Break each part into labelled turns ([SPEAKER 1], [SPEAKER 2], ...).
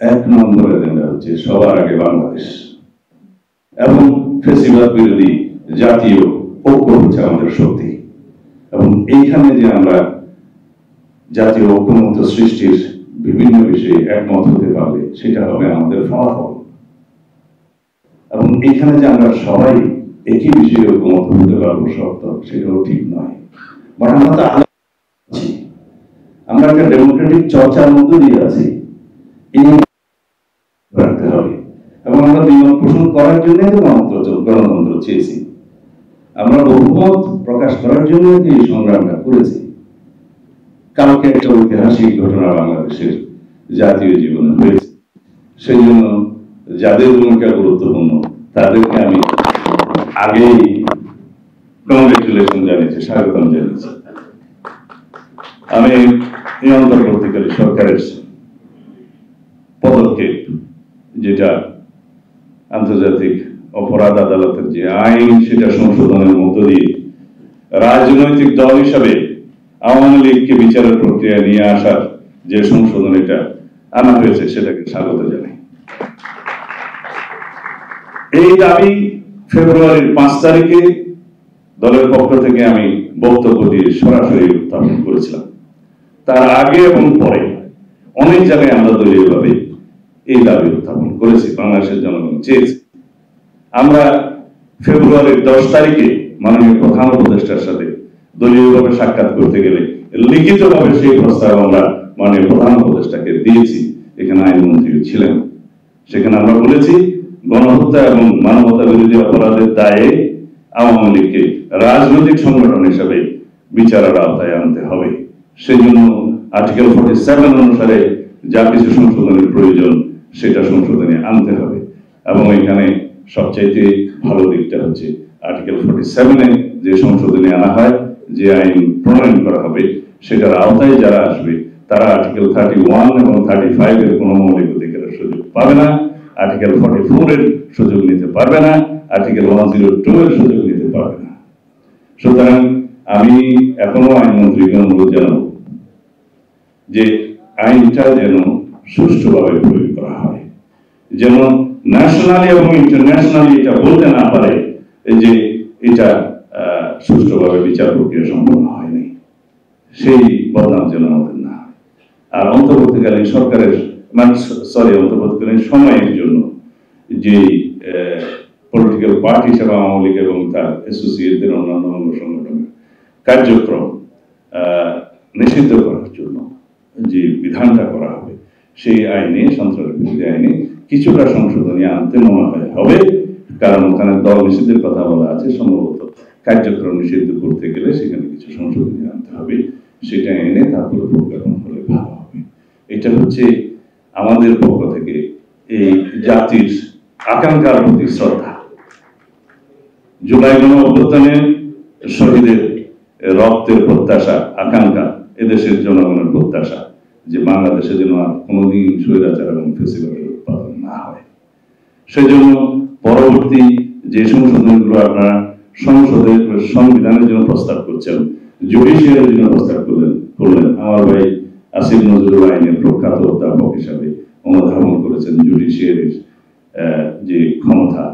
[SPEAKER 1] এক নম্বর এজেন্ডা হচ্ছে সবার আগে বাংলাদেশ এবং ফ্যাসিবাদ বিরোধী জাতীয় ঐক্য হচ্ছে আমাদের শক্তি। এবং এইখানে যে আমরা জাতীয় ঐক্যমত্য সৃষ্টির বিভিন্ন বিষয়ে একমত হতে পারলে সেটা হবে আমাদের ফলাফল। এবং এইখানে যে আমরা সবাই একই বিষয়ে ঐক্যমত হতে পারবো সত্য, সেটাও ঠিক নয়। বাট আমরা তো আছি, আমরা একটা ডেমোক্রেটিক চর্চার মধ্যে দিয়ে আছি, রাখতে হবে। এবং আমরা দ্বিমত পোষণ করার জন্য গণতন্ত্র চেয়েছি, আমরা বহুমত প্রকাশ করার জন্য এই সংগ্রামটা করেছি। কালকে একটা ঐতিহাসিক ঘটনা বাংলাদেশের জাতীয় জীবনে হয়েছে, সেই জন্য যাদের ভূমিকা গুরুত্বপূর্ণ তাদেরকে আমি আগেই কংগ্রেচুলেশন জানিয়েছি, স্বাগতম জানিয়েছি। আমি এই অন্তর্বর্তীকালী সরকারের পদক্ষেপ, যেটা আন্তর্জাতিক অপরাধ আদালতের যে আইন, সেটা সংশোধনের মধ্য দিয়ে রাজনৈতিক দল হিসাবে আওয়ামী লীগকে বিচারের প্রক্রিয়া নিয়ে আসার যে সংশোধন এটা আনা হয়েছে, সেটাকে স্বাগত জানাই। এই দাবি ফেব্রুয়ারির 5 তারিখে দলের পক্ষ থেকে আমি বক্তব্য দিয়ে সরাসরি উত্থাপন করেছিলাম। তার আগে এবং পরে অনেক জায়গায় আমরা দলীয়ভাবে এই দাবি উত্থাপন করেছি, বাংলাদেশের জনগণ চেয়েছে। আমরা ফেব্রুয়ারির 10 তারিখে মাননীয় প্রধান উপদেষ্টার সাথে দলীয়ভাবে সাক্ষাৎ করতে গেলে লিখিতভাবে সেই প্রস্তাব আমরা মাননীয় প্রধান উপদেষ্টাকে দিয়েছি, এখানে আইনমন্ত্রী ছিলেন। সেখানে আমরা বলেছি গণহত্যা এবং মানবতা বিরোধী অপরাধের দায়ে আওয়ামী লীগকে রাজনৈতিক সংগঠন হিসাবে বিচারের আওতায় আনতে হবে। সেই জন্য আর্টিকেল 47 অনুসারে যা কিছু সংশোধনের প্রয়োজন সেটা সংশোধনে আনতে হবে। এবং এখানে সবচাইতে ভালো দিকটা হচ্ছে আর্টিকেল 47-এ যে সংশোধনী আনা হয়, যে আইন প্রণয়ন করা হবে, সেটার আওতায় যারা আসবে তারা আর্টিকেল 31 এবং 35 এর কোনো মৌলিক অধিকারের সুযোগ পাবে না, আর্টিকেল 44 এর সুযোগ নিতে পারবে না, আর্টিকেল 102 এর সুযোগ নিতে পারবে না। সুতরাং আমি এখনো আইনমন্ত্রীকে অনুরোধ জানাবো যে আইনটা যেন সুষ্ঠুভাবে প্রয়োগ করা হয়, যেন ন্যাশনালি এবং ইন্টারন্যাশনালি এটা বলতে না পারে যে এটা সুষ্ঠুভাবে বিচার প্রক্রিয়া সম্পন্ন হয়নি, সেই বদনাম যেন আমাদের না হয়। আর অন্তর্বর্তীকালীন সরকারের অন্তর্বর্তীকালীন সময়ের জন্য যে পলিটিক্যাল পার্টি হিসেবে আওয়ামী লীগ এবং তার অ্যাসোসিয়েটদের অন্যান্য অঙ্গ সংগঠনের কার্যক্রম নিষিদ্ধ করার জন্য যে বিধানটা করা হবে, সেই আইনে, সন্ত্রাস বিরোধী আইনে কিছুটা সংশোধনী আনতে মনে হয় হবে। কারণ ওখানে দল নিষিদ্ধের কথা বলা আছে, সম্ভবত কার্যক্রম নিষিদ্ধ করতে গেলে সেখানে কিছু সংশোধনী আনতে হবে, সেটা এনে তারপরে প্রজ্ঞাপন হলে ভালো হবে। এটা হচ্ছে আমাদের পক্ষ থেকে এই জাতির আকাঙ্ক্ষার প্রতি শ্রদ্ধা। জুলাই গণ অভ্যুত্থানে শহীদের রক্তের প্রত্যাশা, আকাঙ্ক্ষা, এদেশের জনগণের প্রত্যাশা যে বাংলাদেশে যেন আর কোনোদিন স্বৈরাচার এবং ফ্যাসিবাদের উৎপাদন না হয়। সেজন্য পরবর্তী যে সংশোধনগুলো আপনারা সংসদের সংবিধানের জন্য প্রস্তাব করছেন, জুডিশিয়ারির জন্য প্রস্তাব করলেন, আমার ভাই আসিফ নজরুল আইনের প্রখ্যাত অধ্যাপক হিসাবে অনুধাবন করেছেন জুডিশিয়ারির যে ক্ষমতা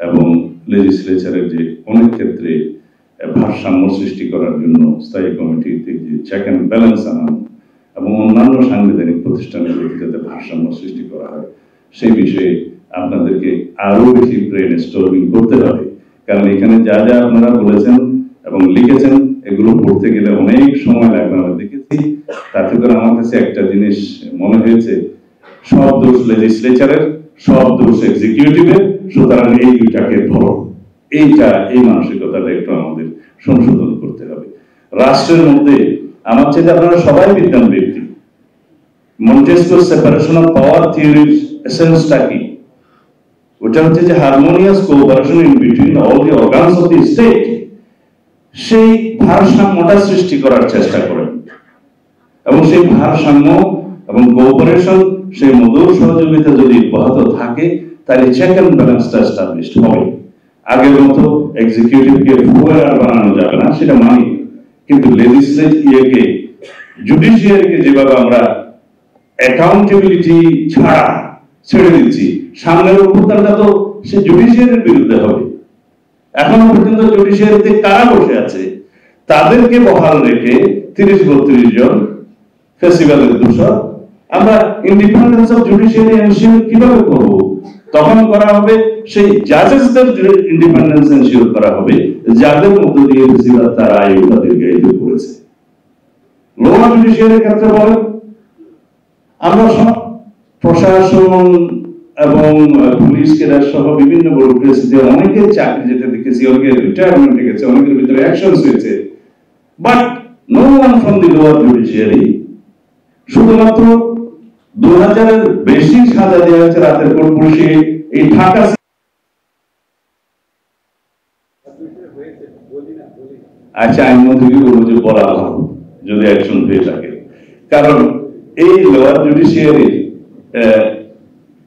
[SPEAKER 1] এবং লেজিসলেচারের যে অনেক ক্ষেত্রে ভারসাম্য সৃষ্টি করার জন্য স্থায়ী কমিটিতে যে চেক অ্যান্ড ব্যালেন্স আনানো এবং অন্যান্য সাংবিধানিক প্রতিষ্ঠানের যাতে ভারসাম্য সৃষ্টি করা হয়, সেই বিষয়ে আপনাদেরকে আরো বেশি ব্রেন স্টর্মিং করতে হবে। কারণ এখানে যা যা আপনারা বলেছেন এবং লিখেছেন, এগুলো পড়তে গেলে অনেক সময় লাগবে। আমরা দেখেছি, তাতে করে আমার কাছে একটা জিনিস মনে হয়েছে, সব দোষ লেজিসলেচারের, সব দোষ এক্সিকিউটিভের, সুতরাং এই দুইটাকে ধরো। এই মানসিকতাটা একটু আমাদের সংশোধন করতে হবে। রাষ্ট্রের মধ্যে আমার চেয়ে আপনারা সবাই বিদ্যান ব্যক্তি। মন্টেস্কোর সেপারেশন অফ পাওয়ার থিওরির এসেন্সটা কি? ওটা হচ্ছে যে harmonious cooperation in between all the organs of the state. সেই ভারসাম্যটা সৃষ্টি করার চেষ্টা করেন এবং সেই ভারসাম্য এবং কোঅপারেশন, সেই মধুর সহযোগিতা যদি অব্যাহত থাকে, তাহলে চেক অ্যান্ড ব্যালেন্সটা এস্টাবলিশড হবে। আগের মতো এক্সিকিউটিভকে ফুয়ার বানানো যাবে না, সেটা মানি, কিন্তু জুডিশিয়ারিকে যেভাবে আমরা অ্যাকাউন্টেবিলিটি ছাড়া ছেড়ে দিচ্ছি, সামনের অভ্যুত্থানটা তো সে জুডিশিয়ারির বিরুদ্ধে হবে। এখনো পর্যন্ত জুডিশিয়ারিতে কারা বসে আছে, তাদেরকে বহাল রেখে 30-32 জন ফেস্টিভ্যালের দূষণ আমরা ইন্ডিপেন্ডেন্স অফ জুডিশিয়ারি এনশিওর কিভাবে করব? তখন করা হবে সেই জাজেসদের ইন্ডিপেন্ডেন্স এনশিওর করা হবে, যাদের মধ্য দিয়ে ফেস্টিভ্যাল তারা আইনটা দীর্ঘায়িত করেছে। লোয়ার জুডিশিয়ারির ক্ষেত্রে বলেন, আমরা সব প্রশাসন এবং পুলিশ ক্যাডার সহ বিভিন্ন ব্যুরোক্রেসিতে অনেকের চাকরি যেতে দেখেছি, অনেকের রিটায়ারমেন্টে গেছে, অনেকের ভিতরে অ্যাকশনস হয়েছে, but no one from the lower judiciary. শুধুমাত্র 2000-এর বেশি সাজা দেওয়া হয়েছে রাতের পর পুলিশে এই ঢাকা। আচ্ছা, আইনমন্ত্রীকে বলবো যে বলা ভালো যদি অ্যাকশন হয়ে থাকে, কারণ এই লোয়ার জুডিশিয়ারি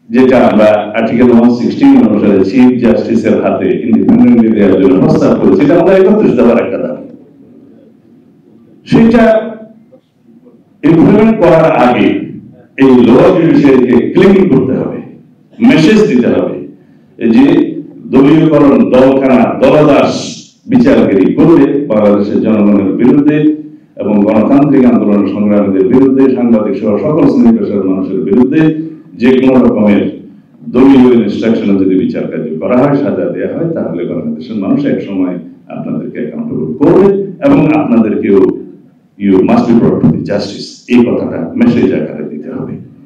[SPEAKER 1] যেটা আমরা আর্টিকেল 116 অনুসারে চিফ জাস্টিসের হাতে ইন্ডিপেন্ডেন্টলি দেওয়ার জন্য প্রস্তাব করেছি, এটা আমাদের 31 দফার একটা দাবি। সেটা ইমপ্লিমেন্ট করার আগে এই লোয়ার জুডিশিয়ারিকে ক্লিনিং করতে হবে, মেসেজ দিতে হবে যে দলীয়করণ, দলখানা, দলদাস বিচারগিরি করলে বাংলাদেশের জনগণের বিরুদ্ধে এবং গণতান্ত্রিক আন্দোলন সংগ্রামীদের বিরুদ্ধে, সাংবাদিক সহ সকল শ্রেণী পেশার মানুষের বিরুদ্ধে যে কোনো রকমের দলীয় ইনস্ট্রাকশনে যদি বিচার কার্য করা হয়, সাজা দেওয়া হয়, তাহলে বাংলাদেশের মানুষ এক সময় আপনাদেরকে অ্যাকাউন্টেবল করবে এবং আপনাদেরকেও you must be brought to the justice, এই কথাটা মেসেজ আকারে দিতে হবে।